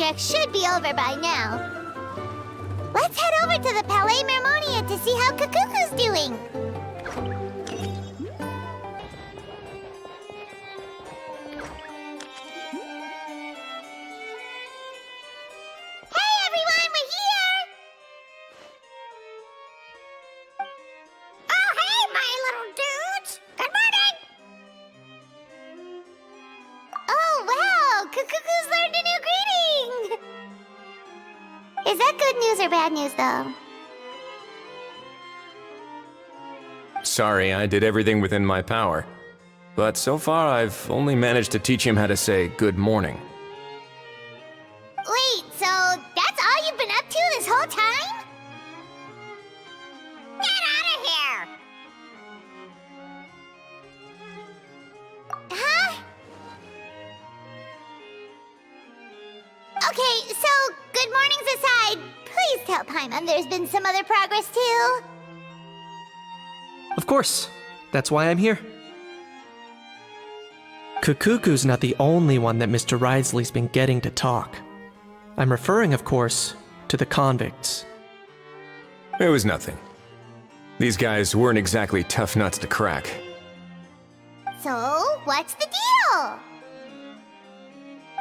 project should be over by now. Let's head over to the Palais Mermonia to see how Kukuku's doing. Hey everyone, we're here! Oh hey, my little dudes! Good morning! Oh wow, Kukuku's learned a new greeting! Is that good news or bad news, though? Sorry, I did everything within my power. But so far, I've only managed to teach him how to say good morning. Wait, so that's all you've been up to this whole time? Get out of here! Huh? Okay, so good mornings aside, please tell Paimon there's been some other progress too. Of course. That's why I'm here. Kukuku's not the only one that Mr. Wriothesley's been getting to talk. I'm referring, of course, to the convicts. It was nothing. These guys weren't exactly tough nuts to crack. So, what's the deal?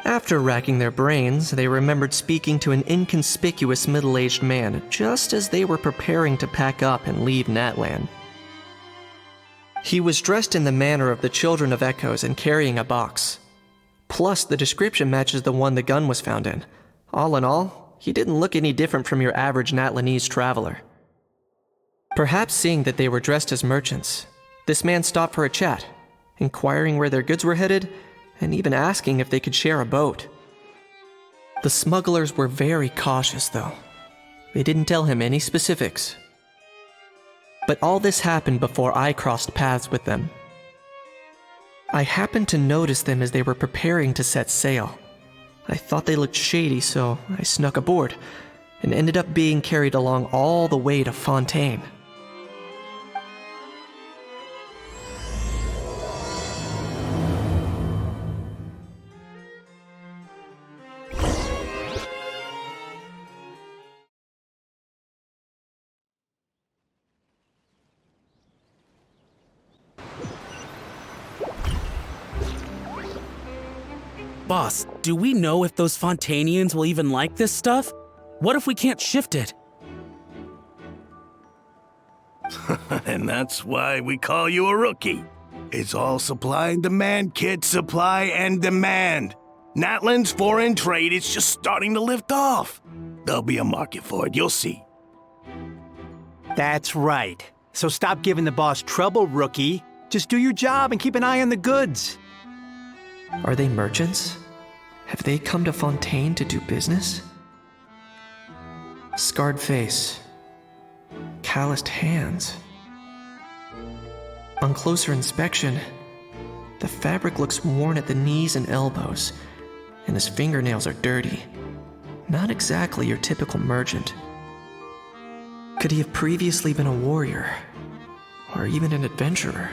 After racking their brains, they remembered speaking to an inconspicuous middle-aged man just as they were preparing to pack up and leave Natlan. He was dressed in the manner of the Children of Echoes and carrying a box. Plus, the description matches the one the gun was found in. All in all, he didn't look any different from your average Natlanese traveler. Perhaps seeing that they were dressed as merchants, this man stopped for a chat, inquiring where their goods were headed, and even asking if they could share a boat. The smugglers were very cautious, though. They didn't tell him any specifics. But all this happened before I crossed paths with them. I happened to notice them as they were preparing to set sail. I thought they looked shady, so I snuck aboard, and ended up being carried along all the way to Fontaine. Boss, do we know if those Fontainians will even like this stuff? What if we can't shift it? And that's why we call you a rookie. It's all supply and demand, kid. Supply and demand. Natlan's foreign trade is just starting to lift off. There'll be a market for it, you'll see. That's right. So stop giving the boss trouble, rookie. Just do your job and keep an eye on the goods. Are they merchants? Have they come to Fontaine to do business? Scarred face. Calloused hands. On closer inspection, the fabric looks worn at the knees and elbows, and his fingernails are dirty. Not exactly your typical merchant. Could he have previously been a warrior? Or even an adventurer?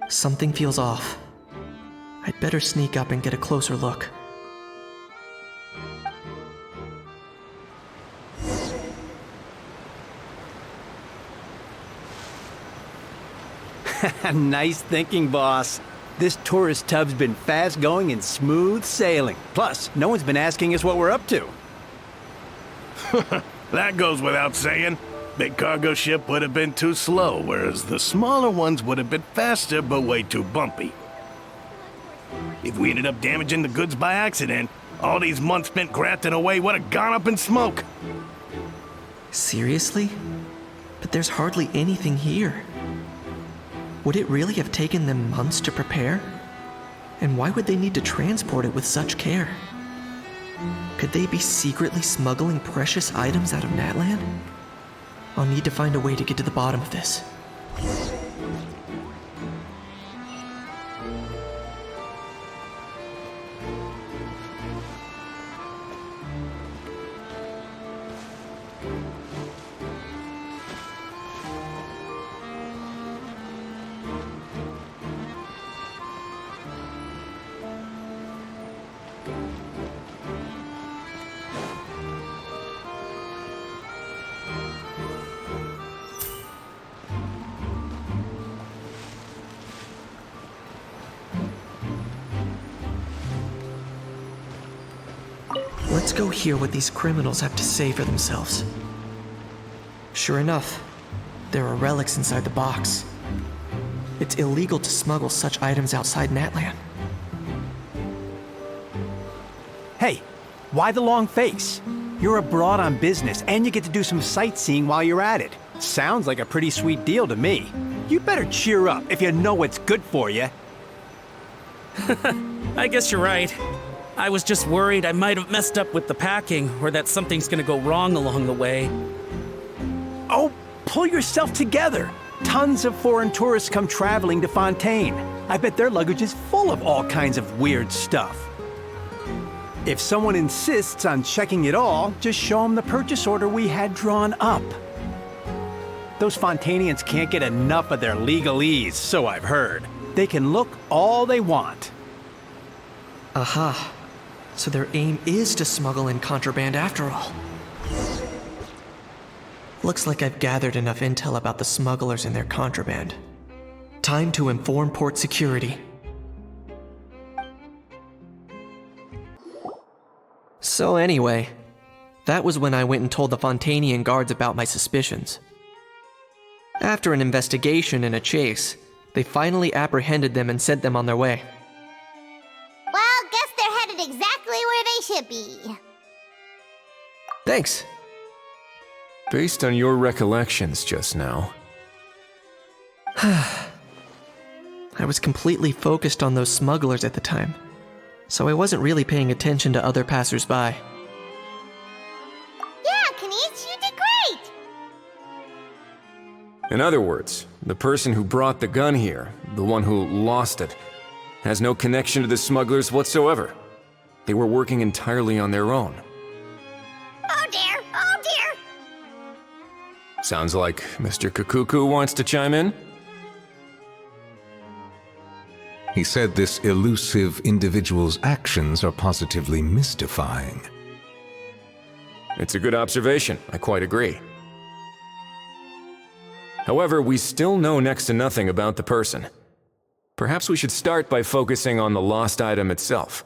Something feels off. I'd better sneak up and get a closer look. Nice thinking, boss. This tourist tub's been fast-going and smooth sailing. Plus, no one's been asking us what we're up to. That goes without saying. Big cargo ship would have been too slow, whereas the smaller ones would have been faster but way too bumpy. If we ended up damaging the goods by accident, all these months spent grafting away would have gone up in smoke. Seriously? But there's hardly anything here. Would it really have taken them months to prepare? And why would they need to transport it with such care? Could they be secretly smuggling precious items out of Natlan? I'll need to find a way to get to the bottom of this. Let's go hear what these criminals have to say for themselves. Sure enough, there are relics inside the box. It's illegal to smuggle such items outside Natlan. Hey, why the long face? You're abroad on business, and you get to do some sightseeing while you're at it. Sounds like a pretty sweet deal to me. You better cheer up if you know what's good for you. I guess you're right. I was just worried I might have messed up with the packing, or that something's gonna go wrong along the way. Oh, pull yourself together. Tons of foreign tourists come traveling to Fontaine. I bet their luggage is full of all kinds of weird stuff. If someone insists on checking it all, just show them the purchase order we had drawn up. Those Fontainians can't get enough of their legalese, so I've heard. They can look all they want. Aha. So their aim is to smuggle in contraband after all. Looks like I've gathered enough intel about the smugglers and their contraband. Time to inform port security. So anyway, that was when I went and told the Fontainian guards about my suspicions. After an investigation and a chase, they finally apprehended them and sent them on their way. Well, guess they're headed exactly where they should be. Thanks. Based on your recollections just now, I was completely focused on those smugglers at the time, so I wasn't really paying attention to other passersby. Yeah, Kanish, you did great! in other words, the person who brought the gun here, the one who lost it, has no connection to the smugglers whatsoever. They were working entirely on their own. Oh dear, oh dear! Sounds like Mr. Kakuku wants to chime in? He said this elusive individual's actions are positively mystifying. It's a good observation, I quite agree. However, we still know next to nothing about the person. Perhaps we should start by focusing on the lost item itself.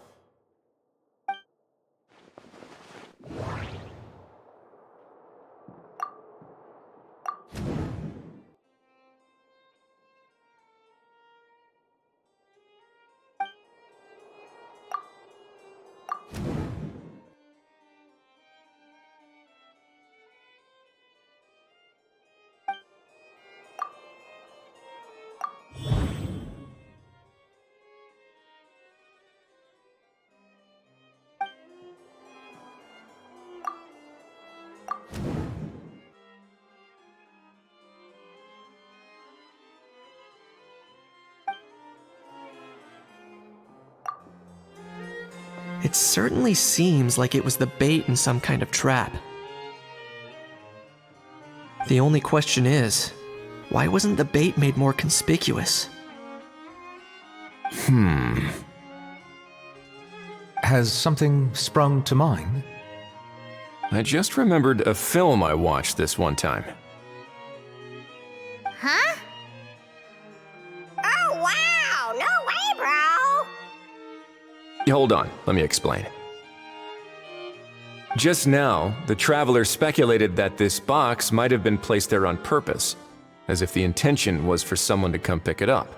It certainly seems like it was the bait in some kind of trap. The only question is, why wasn't the bait made more conspicuous? Has something sprung to mind? I just remembered a film I watched this one time. Huh? Oh wow, no way, bro! Hold on, let me explain. Just now, the traveler speculated that this box might have been placed there on purpose, as if the intention was for someone to come pick it up.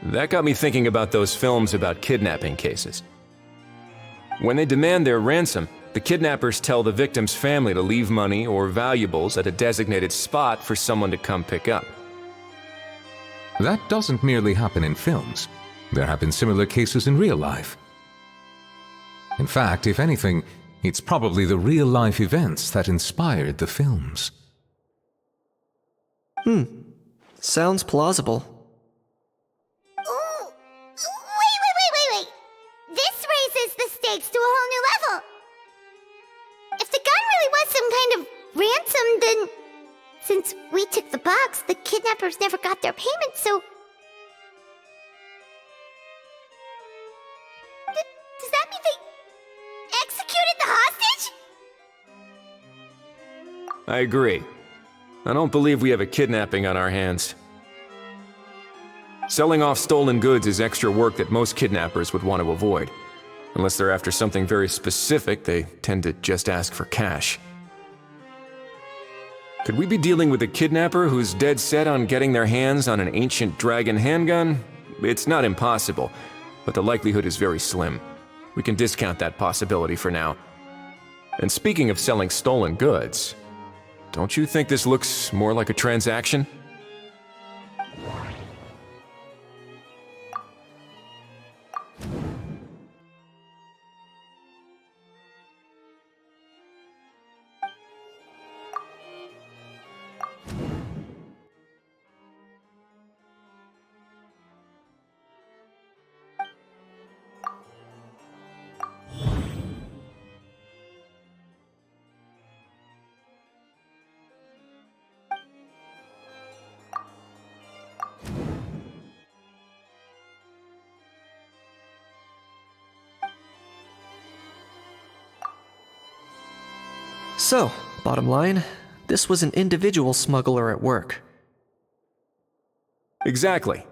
That got me thinking about those films about kidnapping cases. When they demand their ransom, the kidnappers tell the victim's family to leave money or valuables at a designated spot for someone to come pick up. That doesn't merely happen in films. There have been similar cases in real life. In fact, if anything, it's probably the real-life events that inspired the films. Sounds plausible. Ooh, wait. This raises the stakes to a whole new level. If the gun really was some kind of ransom, then since we took the box, the kidnappers never got their payment, so... Does that mean they executed the hostage? I agree. I don't believe we have a kidnapping on our hands. Selling off stolen goods is extra work that most kidnappers would want to avoid. Unless they're after something very specific, they tend to just ask for cash. Could we be dealing with a kidnapper who's dead set on getting their hands on an ancient dragon handgun? It's not impossible, but the likelihood is very slim. We can discount that possibility for now. And speaking of selling stolen goods, don't you think this looks more like a transaction? So, bottom line, this was an individual smuggler at work. Exactly.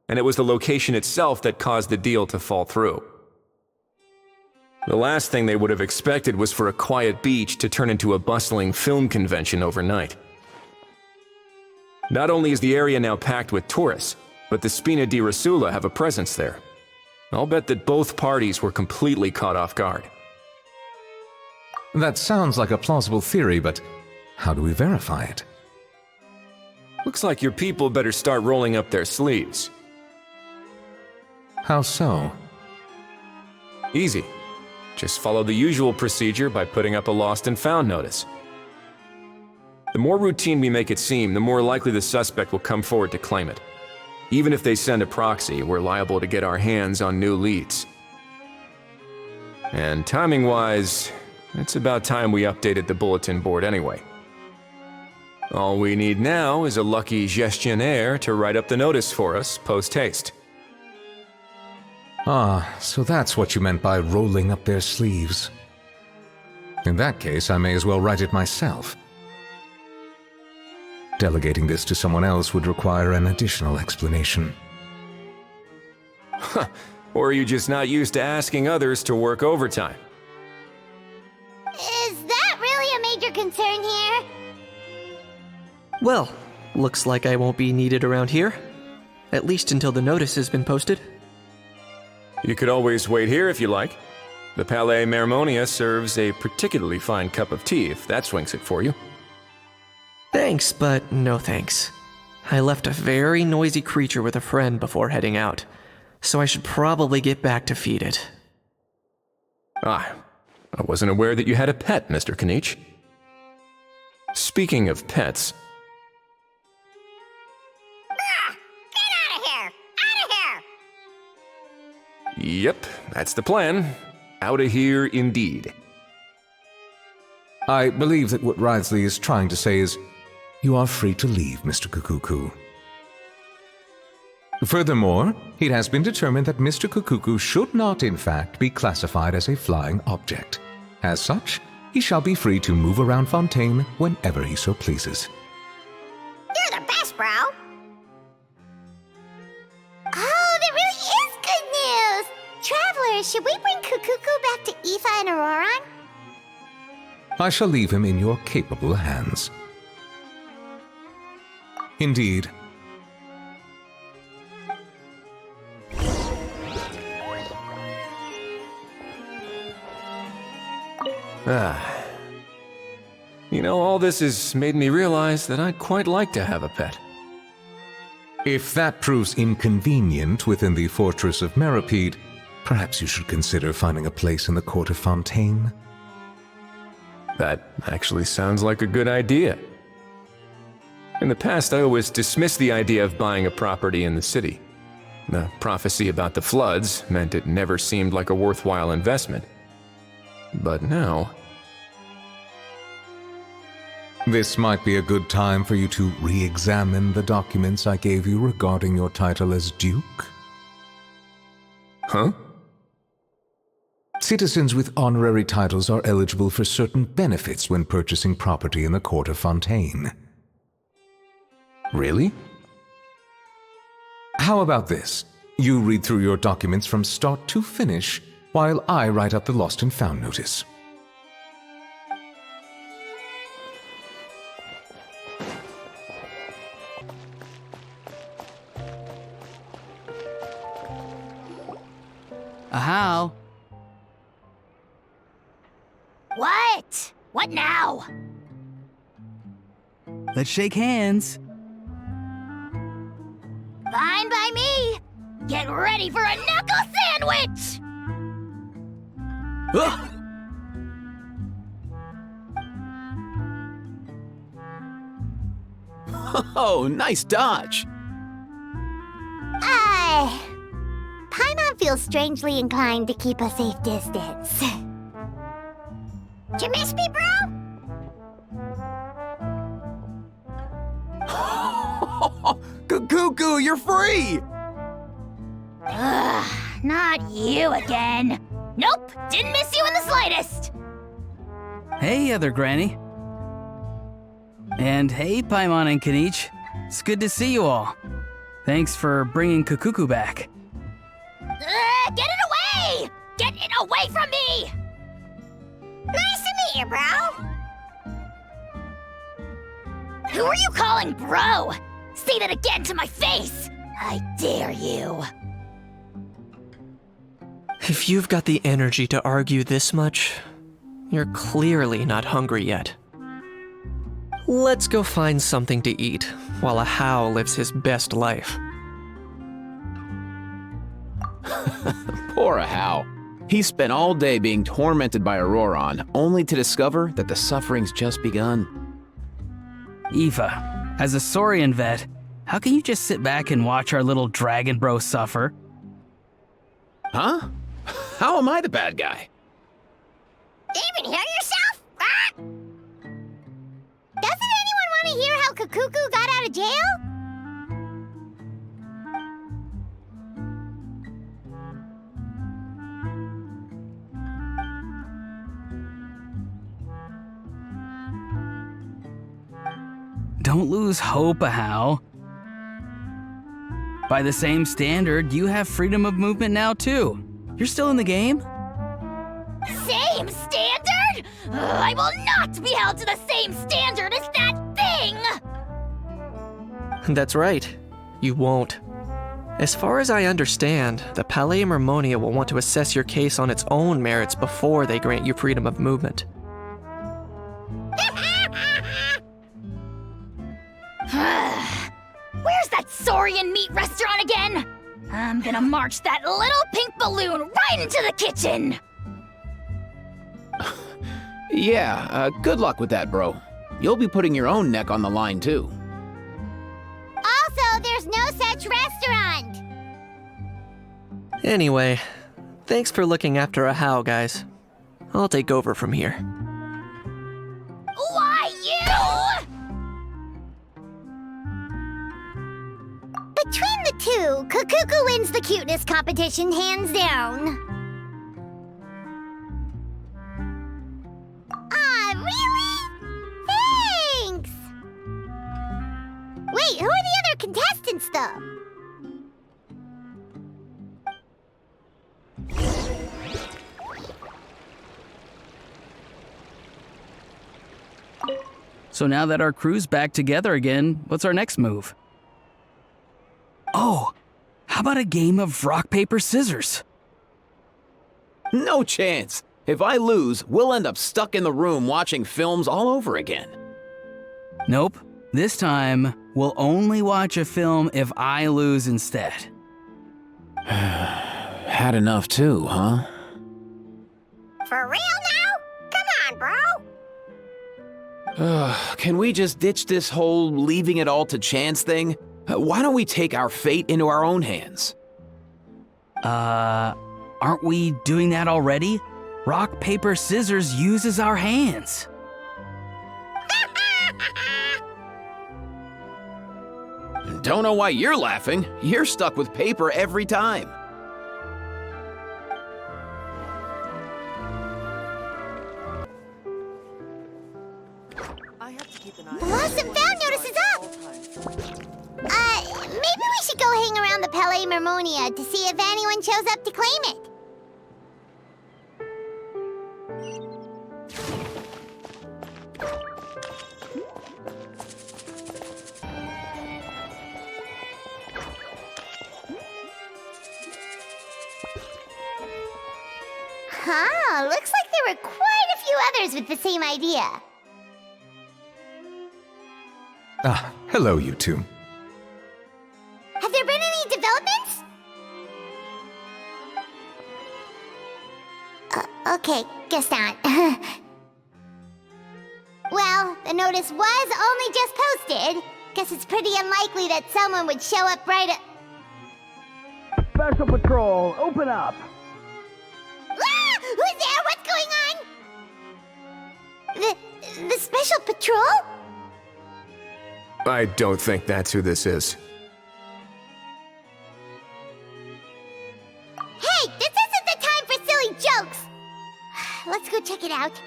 And it was the location itself that caused the deal to fall through. The last thing they would have expected was for a quiet beach to turn into a bustling film convention overnight. Not only is the area now packed with tourists, but the Spina di Rosula have a presence there. I'll bet that both parties were completely caught off guard. That sounds like a plausible theory, but how do we verify it? Looks like your people better start rolling up their sleeves. How so? Easy. Just follow the usual procedure by putting up a lost and found notice. The more routine we make it seem, the more likely the suspect will come forward to claim it. Even if they send a proxy, we're liable to get our hands on new leads. And timing-wise, it's about time we updated the bulletin board anyway. All we need now is a lucky gestionnaire to write up the notice for us post-haste. Ah, so that's what you meant by rolling up their sleeves. In that case, I may as well write it myself. Delegating this to someone else would require an additional explanation. Or are you just not used to asking others to work overtime? Is that really a major concern here? Well, looks like I won't be needed around here. At least until the notice has been posted. You could always wait here if you like. The Palais Mermonia serves a particularly fine cup of tea if that swings it for you. Thanks, but no thanks. I left a very noisy creature with a friend before heading out, so I should probably get back to feed it. Ah, I wasn't aware that you had a pet, Mr. Kanich. Speaking of pets... Get out of here! Out of here! Yep, that's the plan. Outta here indeed. I believe that what Wriothesley is trying to say is, you are free to leave, Mr. Kukuku. Furthermore, it has been determined that Mr. Kukuku should not, in fact, be classified as a flying object. As such, he shall be free to move around Fontaine whenever he so pleases. You're the best, bro! Oh, that really is good news! Travelers, should we bring Kukuku back to Aoife and Auroran? I shall leave him in your capable hands. Indeed. You know, all this has made me realize that I'd quite like to have a pet. If that proves inconvenient within the fortress of Meropide, perhaps you should consider finding a place in the court of Fontaine. That actually sounds like a good idea. In the past, I always dismissed the idea of buying a property in the city. The prophecy about the floods meant it never seemed like a worthwhile investment. But now... This might be a good time for you to re-examine the documents I gave you regarding your title as Duke. Huh? Citizens with honorary titles are eligible for certain benefits when purchasing property in the court of Fontaine. Really? How about this? You read through your documents from start to finish, while I write up the lost and found notice. How? What? What now? Let's shake hands. Fine by me. Get ready for a knuckle sandwich! Ugh! Oh, nice dodge. Paimon feels strangely inclined to keep a safe distance. Did you miss me, bro? Cuckoo, you're free! Ugh, not you again. Nope, didn't miss you in the slightest. Hey, other granny. And hey, Paimon and Kanich. It's good to see you all. Thanks for bringing Kukuku back. Get it away! Get it away from me! Nice to meet you, bro. Who are you calling bro? Say that again to my face! I dare you. If you've got the energy to argue this much, you're clearly not hungry yet. Let's go find something to eat while a How lives his best life. Poor Hao. He spent all day being tormented by Auroron, only to discover that the suffering's just begun. Eva, as a Saurian vet, how can you just sit back and watch our little dragon bro suffer? Huh? How am I the bad guy? Even hear yourself? Ah! Doesn't anyone want to hear how Kukuku got out of jail? Don't lose hope, Hao. By the same standard, you have freedom of movement now, too. You're still in the game? Same standard? I will not be held to the same standard as that thing! That's right. You won't. As far as I understand, the Palais Mermonia will want to assess your case on its own merits before they grant you freedom of movement. Where's that Saurian meat restaurant again? I'm gonna march that little pink balloon right into the kitchen! Yeah, good luck with that, bro. You'll be putting your own neck on the line, too. Also, there's no such restaurant! Anyway, thanks for looking after a How, guys. I'll take over from here. Why, you? Between the two, Kukuku wins the cuteness competition hands down. Aw, really? Thanks! Wait, who are the other contestants, though? So now that our crew's back together again, what's our next move? Oh, how about a game of rock, paper, scissors? No chance. If I lose, we'll end up stuck in the room watching films all over again. Nope. This time, we'll only watch a film if I lose instead. Had enough too, huh? For real now? Come on, bro! Can we just ditch this whole leaving it all to chance thing? Why don't we take our fate into our own hands? Aren't we doing that already? Rock, paper, scissors uses our hands. Don't know why you're laughing. You're stuck with paper every time. The lost and found notice is up! Maybe we should go hang around the Palais Mermonia to see if anyone shows up to claim it. Huh, looks like there were quite a few others with the same idea. Ah, hello, you two. Have there been any developments? Okay, guess not. Well, the notice was only just posted. Guess it's pretty unlikely that someone would show up right at... Special Patrol, open up! Ah! Who's there? What's going on? The Special Patrol? I don't think that's who this is. Hey, this isn't the time for silly jokes! Let's go check it out.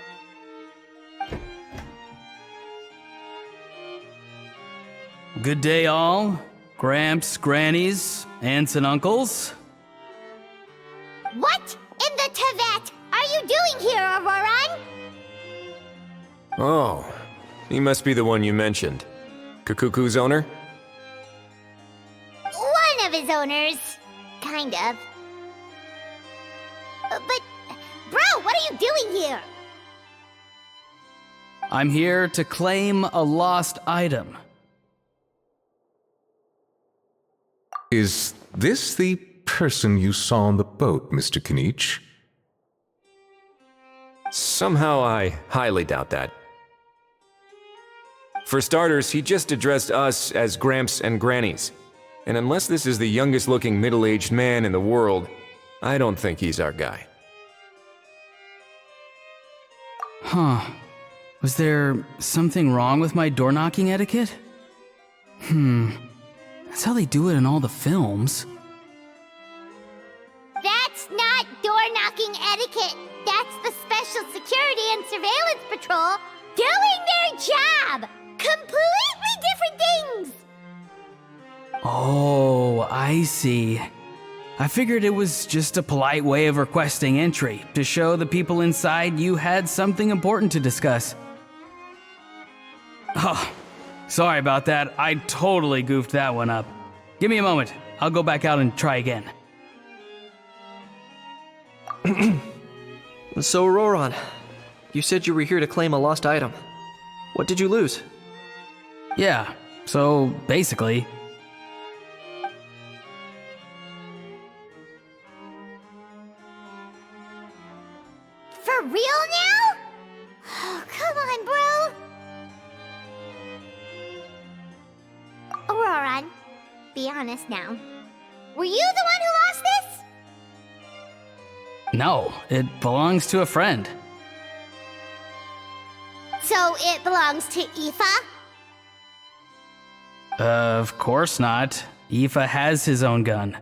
Good day, all. Gramps, grannies, aunts, and uncles. What in the Tevat are you doing here, Auroran? Oh, he must be the one you mentioned. Kukuku's owner? One of his owners. Kind of. But, bro, what are you doing here? I'm here to claim a lost item. Is this the person you saw on the boat, Mr. Kinich? Somehow I highly doubt that. For starters, he just addressed us as Gramps and Grannies. And unless this is the youngest looking middle-aged man in the world, I don't think he's our guy. Huh. Was there something wrong with my door-knocking etiquette? That's how they do it in all the films. That's not door-knocking etiquette. That's the Special Security and Surveillance Patrol doing their job! Completely different things! Oh, I see. I figured it was just a polite way of requesting entry, to show the people inside you had something important to discuss. Oh, sorry about that. I totally goofed that one up. Give me a moment. I'll go back out and try again. So, Roran, you said you were here to claim a lost item. What did you lose? Yeah, so basically... For real now? Oh, come on, bro. Auroran, be honest now. Were you the one who lost this? No, it belongs to a friend. So it belongs to Aoife? Of course not. Aoife has his own gun.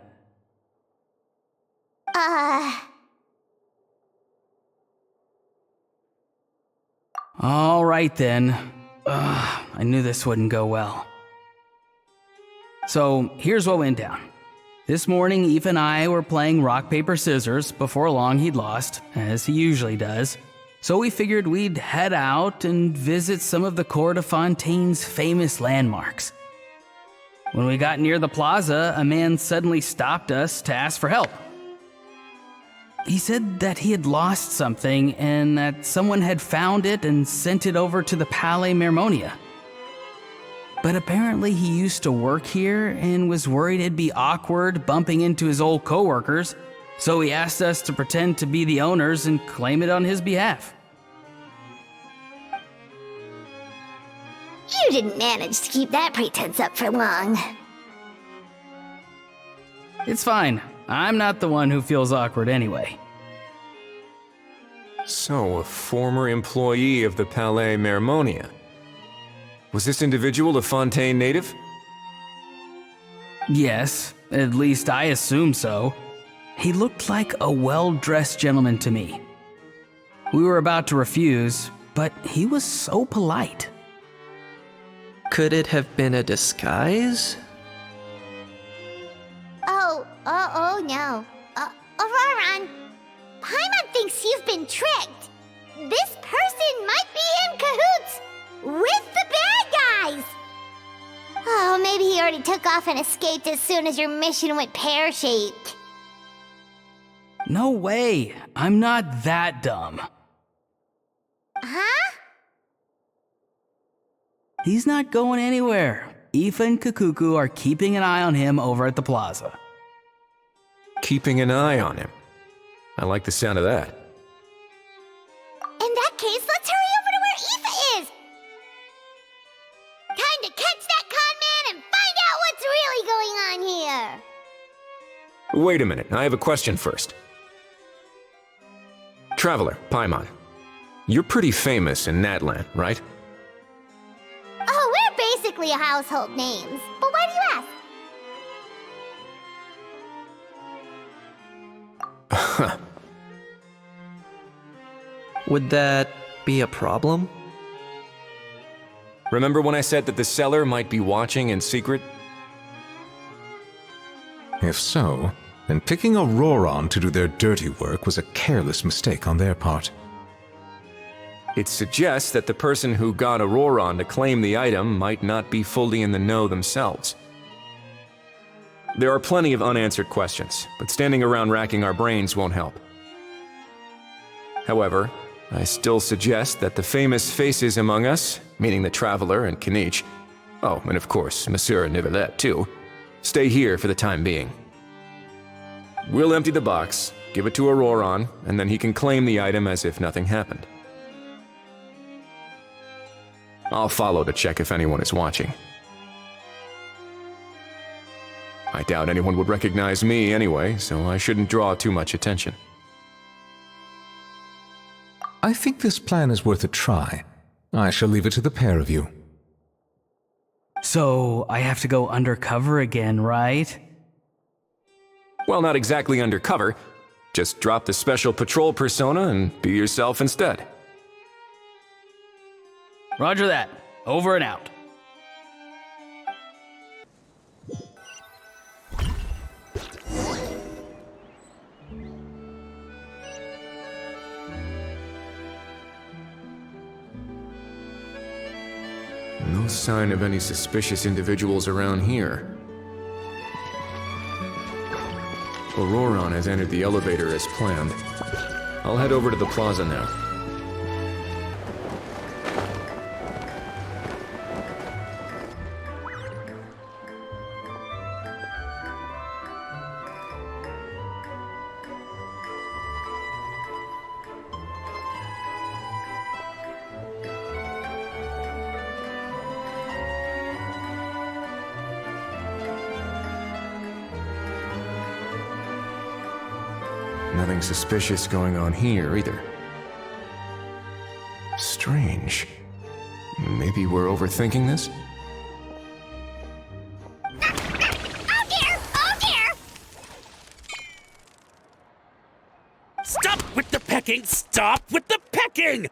All right then. I knew this wouldn't go well. So here's what went down. This morning, Aoife and I were playing rock, paper, scissors. Before long, he'd lost, as he usually does. So we figured we'd head out and visit some of the Cour de Fontaine's famous landmarks. When we got near the plaza, a man suddenly stopped us to ask for help. He said that he had lost something and that someone had found it and sent it over to the Palais Mermonia. But apparently he used to work here and was worried it'd be awkward bumping into his old coworkers, so he asked us to pretend to be the owners and claim it on his behalf. You didn't manage to keep that pretense up for long. It's fine. I'm not the one who feels awkward anyway. So, a former employee of the Palais Mermonia. Was this individual a Fontaine native? Yes, at least I assume so. He looked like a well-dressed gentleman to me. We were about to refuse, but he was so polite. Could it have been a disguise? Oh no. Auroran, Paimon thinks you've been tricked. This person took off and escaped as soon as your mission went pear-shaped. No way. I'm not that dumb. Huh? He's not going anywhere. Aoife and Kukuku are keeping an eye on him over at the plaza. Keeping an eye on him. I like the sound of that. In that case, let's hurry over to where Aoife is! Time to catch that con man and find out what's really going on here! Wait a minute, I have a question first. Traveler, Paimon, you're pretty famous in Natlan, right? Oh, we're basically household names. But why do you ask? Would that be a problem? Remember when I said that the seller might be watching in secret? If so, then picking Auroron to do their dirty work was a careless mistake on their part. It suggests that the person who got Auroron to claim the item might not be fully in the know themselves. There are plenty of unanswered questions, but standing around racking our brains won't help. However, I still suggest that the famous faces among us, meaning the Traveler and Kinich, oh, and of course, Monsieur Nivelette too, stay here for the time being. We'll empty the box, give it to Auroron, and then he can claim the item as if nothing happened. I'll follow to check if anyone is watching. I doubt anyone would recognize me anyway, so I shouldn't draw too much attention. I think this plan is worth a try. I shall leave it to the pair of you. So, I have to go undercover again, right? Well, not exactly undercover. Just drop the special patrol persona and be yourself instead. Roger that. Over and out. No sign of any suspicious individuals around here. Auroron has entered the elevator as planned. I'll head over to the plaza now. Nothing suspicious going on here, either. Strange. Maybe we're overthinking this? Oh dear! Oh dear! Stop with the pecking! Stop with the pecking!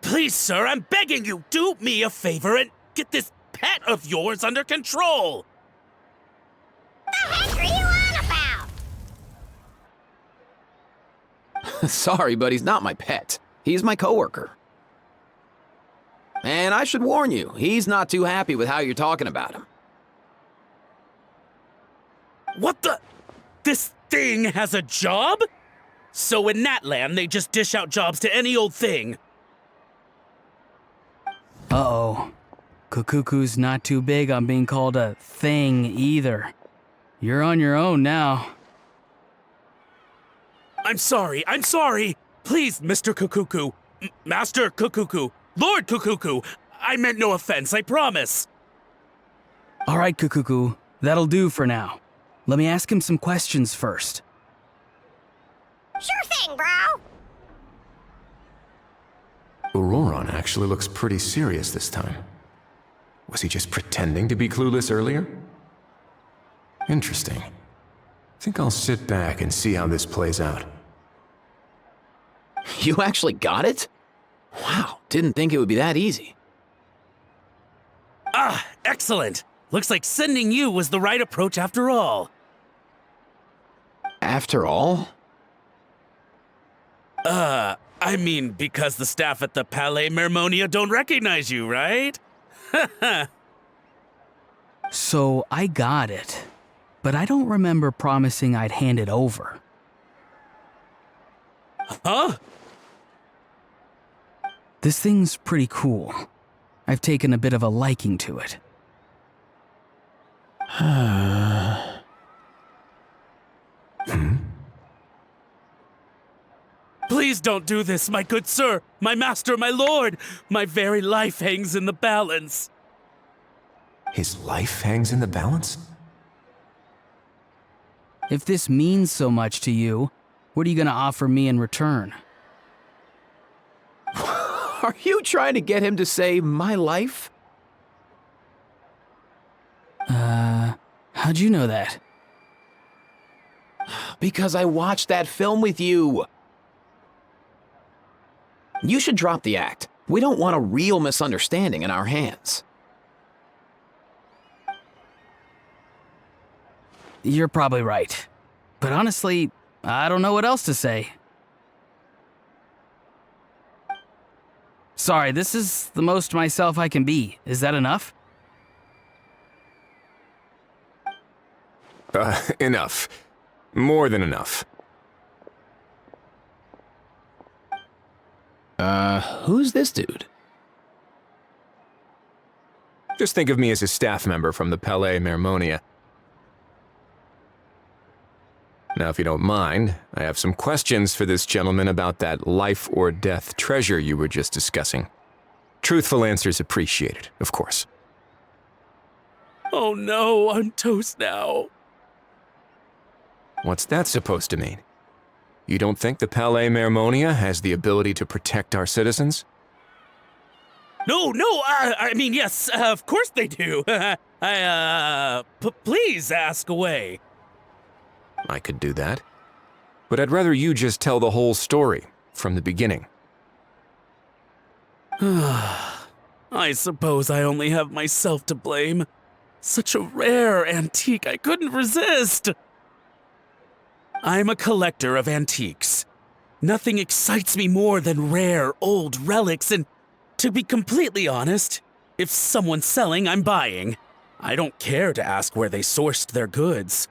Please, sir, I'm begging you, do me a favor and get this pet of yours under control! The heck are you on about? Sorry, but he's not my pet. He's my coworker. And I should warn you, he's not too happy with how you're talking about him. What the? This thing has a job? So in Natlan, they just dish out jobs to any old thing. Uh-oh. Kukuku's not too big on being called a thing either. You're on your own now. I'm sorry. Please, Mr. Kukuku. Master Kukuku. Lord Kukuku. I meant no offense, I promise. All right, Kukuku. That'll do for now. Let me ask him some questions first. Sure thing, bro. Auroron actually looks pretty serious this time. Was he just pretending to be clueless earlier? Interesting. Think I'll sit back and see how this plays out. You actually got it? Wow, didn't think it would be that easy. Ah, excellent. Looks like sending you was the right approach after all. After all? I mean, because the staff at the Palais Mermonia don't recognize you, right? So I got it, but I don't remember promising I'd hand it over. Huh? This thing's pretty cool. I've taken a bit of a liking to it. Please don't do this, my good sir, my master, my lord. My very life hangs in the balance. His life hangs in the balance? If this means so much to you, what are you gonna offer me in return? Are you trying to get him to say my life? How'd you know that? Because I watched that film with you. You should drop the act. We don't want a real misunderstanding in our hands. You're probably right. But honestly, I don't know what else to say. Sorry, this is the most myself I can be. Is that enough? Enough. More than enough. Who's this dude? Just think of me as a staff member from the Palais Mermonia. Now, if you don't mind, I have some questions for this gentleman about that life or death treasure you were just discussing. Truthful answers appreciated, of course. Oh no, I'm toast now. What's that supposed to mean? You don't think the Palais Mermonia has the ability to protect our citizens? No, I mean, yes, of course they do. Please ask away. I could do that. But I'd rather you just tell the whole story, from the beginning. I suppose I only have myself to blame. Such a rare antique, I couldn't resist. I'm a collector of antiques. Nothing excites me more than rare, old relics, and to be completely honest, if someone's selling, I'm buying. I don't care to ask where they sourced their goods.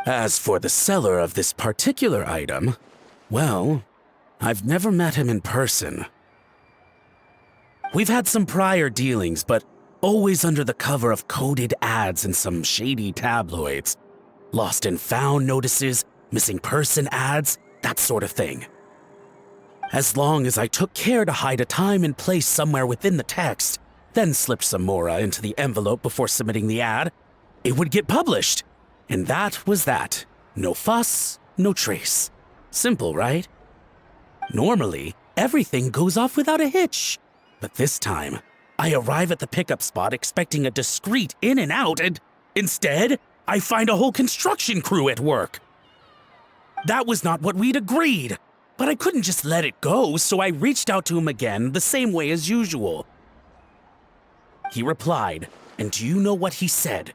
As for the seller of this particular item, well, I've never met him in person. We've had some prior dealings, but always under the cover of coded ads in some shady tabloids. Lost and found notices, missing person ads, that sort of thing. As long as I took care to hide a time and place somewhere within the text, then slipped some mora into the envelope before submitting the ad, it would get published. And that was that. No fuss, no trace. Simple, right? Normally, everything goes off without a hitch. But this time, I arrive at the pickup spot expecting a discreet in and out, and instead, I find a whole construction crew at work. That was not what we'd agreed, but I couldn't just let it go, so I reached out to him again the same way as usual. He replied, and do you know what he said?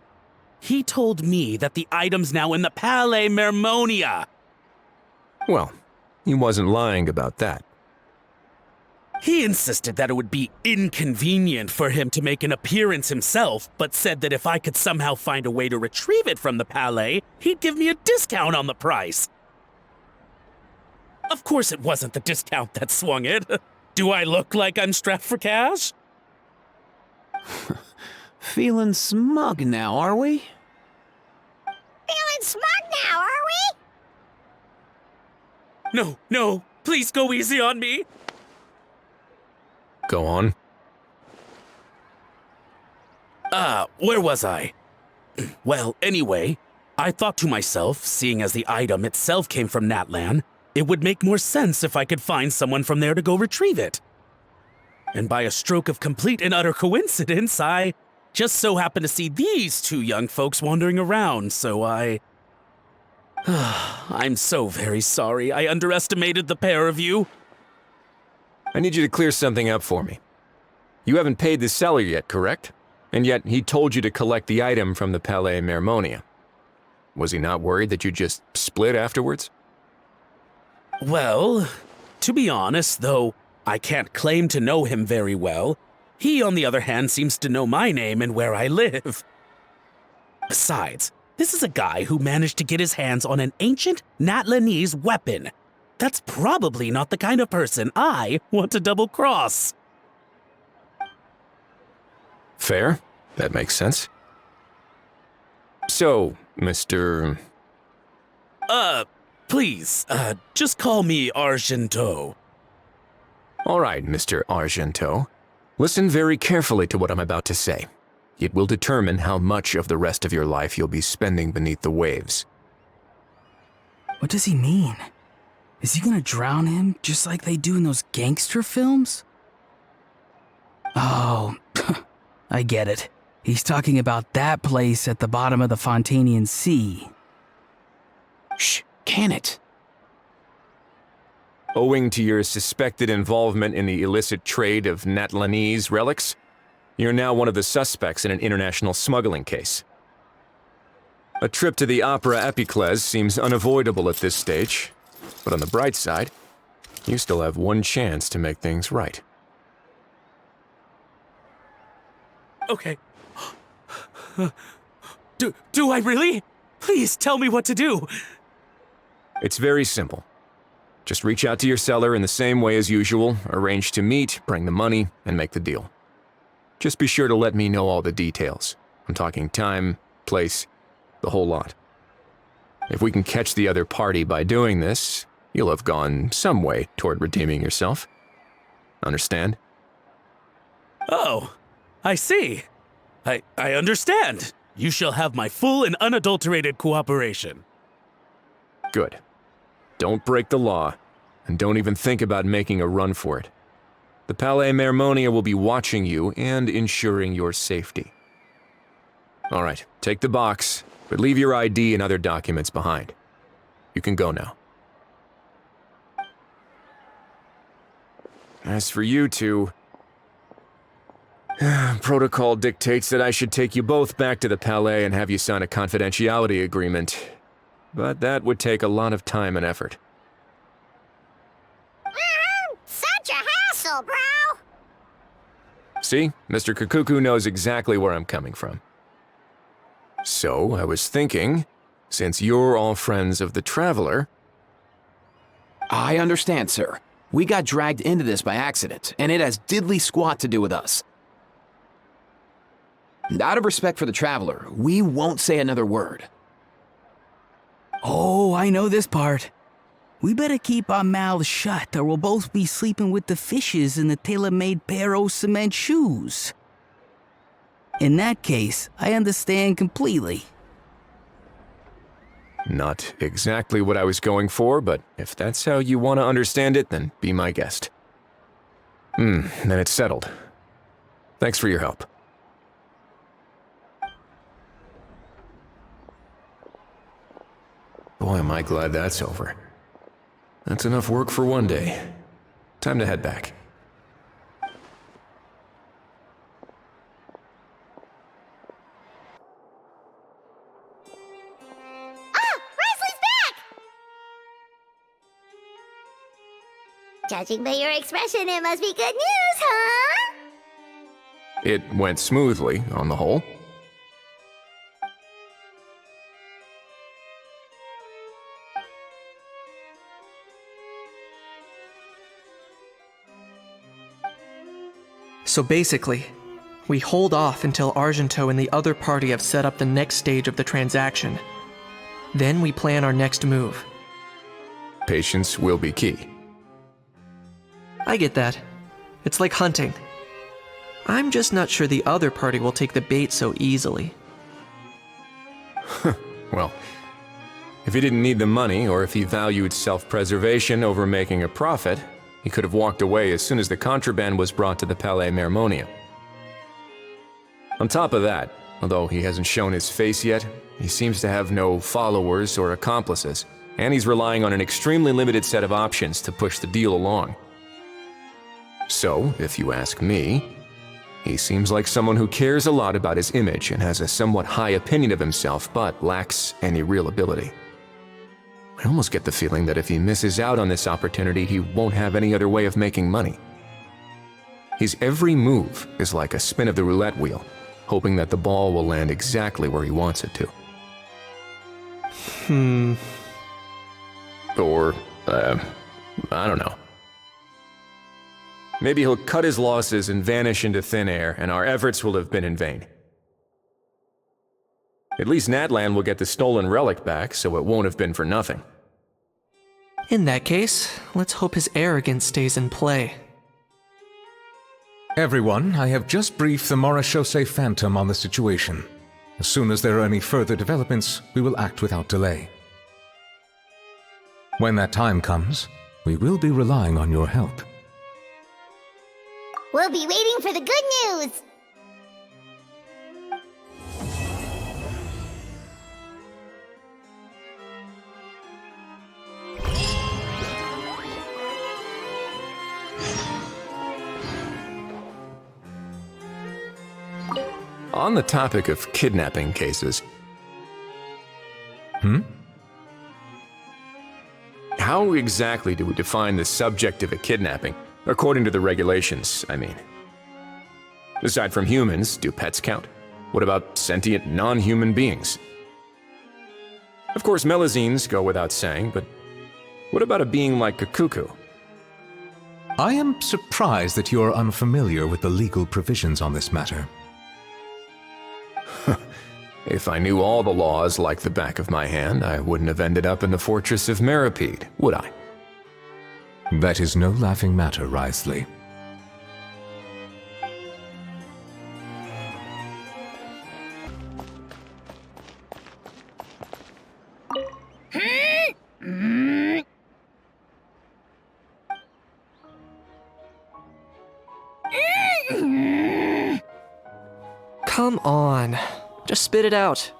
He told me that the item's now in the Palais Mermonia. Well, he wasn't lying about that. He insisted that it would be inconvenient for him to make an appearance himself, but said that if I could somehow find a way to retrieve it from the Palais, he'd give me a discount on the price. Of course it wasn't the discount that swung it. Do I look like I'm strapped for cash? Feeling smug now, are we? Feeling smug now, are we? No, please go easy on me. Go on. Where was I? Well, anyway, I thought to myself, seeing as the item itself came from Natlan, it would make more sense if I could find someone from there to go retrieve it. And by a stroke of complete and utter coincidence, I just so happened to see these two young folks wandering around, so I'm so very sorry I underestimated the pair of you. I need you to clear something up for me. You haven't paid the seller yet, correct? And yet he told you to collect the item from the Palais Mermonia. Was he not worried that you just split afterwards? Well, to be honest, though I can't claim to know him very well, He, on the other hand, seems to know my name and where I live. Besides, this is a guy who managed to get his hands on an ancient Natlanese weapon. That's probably not the kind of person I want to double-cross. Fair. That makes sense. So, Mr. Please, just call me Argento. All right, Mr. Argento. Listen very carefully to what I'm about to say. It will determine how much of the rest of your life you'll be spending beneath the waves. What does he mean? Is he gonna drown him just like they do in those gangster films? Oh, I get it. He's talking about that place at the bottom of the Fontanian Sea. Shh, can it? Owing to your suspected involvement in the illicit trade of Natlanese relics, you're now one of the suspects in an international smuggling case. A trip to the Opera Epiclese seems unavoidable at this stage, but on the bright side, you still have one chance to make things right. Okay. Do I really? Please tell me what to do. It's very simple. Just reach out to your seller in the same way as usual, arrange to meet, bring the money, and make the deal. Just be sure to let me know all the details. I'm talking time, place, the whole lot. If we can catch the other party by doing this, you'll have gone some way toward redeeming yourself. Understand? Oh, I see. I understand. You shall have my full and unadulterated cooperation. Good. Don't break the law, and don't even think about making a run for it. The Palais Mermonia will be watching you and ensuring your safety. All right, take the box, but leave your ID and other documents behind. You can go now. As for you two, protocol dictates that I should take you both back to the Palais and have you sign a confidentiality agreement. But that would take a lot of time and effort. Such a hassle, bro! See, Mr. Kakuku knows exactly where I'm coming from. So, I was thinking, since you're all friends of the Traveler... I understand, sir. We got dragged into this by accident, and it has diddly squat to do with us. And out of respect for the Traveler, we won't say another word. Oh, I know this part. We better keep our mouths shut or we'll both be sleeping with the fishes in the tailor-made pair of cement shoes. In that case, I understand completely. Not exactly what I was going for, but if that's how you want to understand it, then be my guest. Then it's settled. Thanks for your help. Boy, am I glad that's over. That's enough work for one day. Time to head back. Wriothesley's back! Judging by your expression, it must be good news, huh? It went smoothly, on the whole. So basically, we hold off until Argento and the other party have set up the next stage of the transaction. Then we plan our next move. Patience will be key. I get that. It's like hunting. I'm just not sure the other party will take the bait so easily. Well, if he didn't need the money, or if he valued self-preservation over making a profit, he could have walked away as soon as the contraband was brought to the Palais Mermonia. On top of that, although he hasn't shown his face yet, he seems to have no followers or accomplices, and he's relying on an extremely limited set of options to push the deal along. So, if you ask me, he seems like someone who cares a lot about his image and has a somewhat high opinion of himself, but lacks any real ability. I almost get the feeling that if he misses out on this opportunity, he won't have any other way of making money. His every move is like a spin of the roulette wheel, hoping that the ball will land exactly where he wants it to. Or, I don't know. Maybe he'll cut his losses and vanish into thin air, and our efforts will have been in vain. At least Natlan will get the stolen relic back, so it won't have been for nothing. In that case, let's hope his arrogance stays in play. Everyone, I have just briefed the Morishose Phantom on the situation. As soon as there are any further developments, we will act without delay. When that time comes, we will be relying on your help. We'll be waiting for the good news! On the topic of kidnapping cases... How exactly do we define the subject of a kidnapping? According to the regulations, I mean. Aside from humans, do pets count? What about sentient, non-human beings? Of course, melazines go without saying, but what about a being like Kukuku? I am surprised that you are unfamiliar with the legal provisions on this matter. If I knew all the laws like the back of my hand, I wouldn't have ended up in the fortress of Meripede, would I? That is no laughing matter, Wriothesley. Come on. Just spit it out.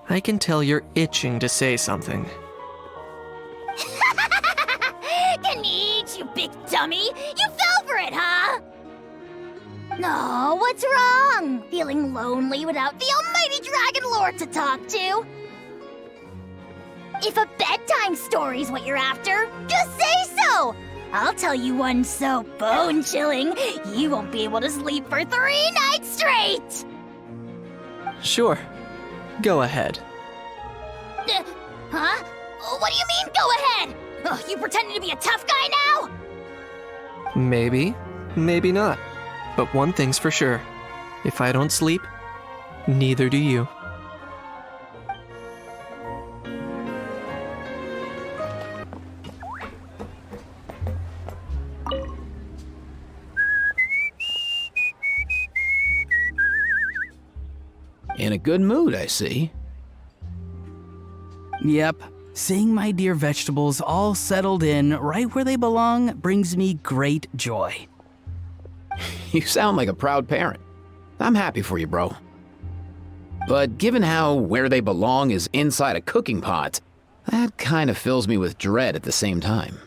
I can tell you're itching to say something. Can eat, you big dummy! You fell for it, huh? No, what's wrong? Feeling lonely without the almighty Dragon Lord to talk to? If a bedtime story's what you're after, just say so! I'll tell you one so bone-chilling, you won't be able to sleep for 3 nights straight! Sure. Go ahead. Huh? What do you mean, go ahead? Ugh, you pretending to be a tough guy now? Maybe, maybe not. But one thing's for sure. If I don't sleep, neither do you. In a good mood, I see. Yep, seeing my dear vegetables all settled in right where they belong brings me great joy. You sound like a proud parent. I'm happy for you, bro. But given how where they belong is inside a cooking pot, that kind of fills me with dread at the same time.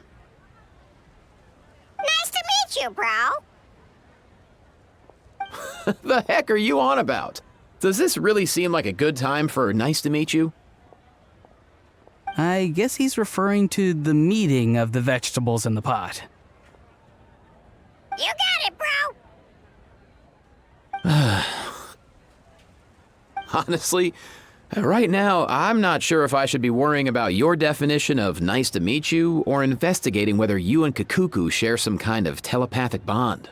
Nice to meet you, bro. The heck are you on about? Does this really seem like a good time for nice to meet you? I guess he's referring to the meeting of the vegetables in the pot. You got it, bro. Honestly, right now, I'm not sure if I should be worrying about your definition of nice to meet you or investigating whether you and Kukuku share some kind of telepathic bond.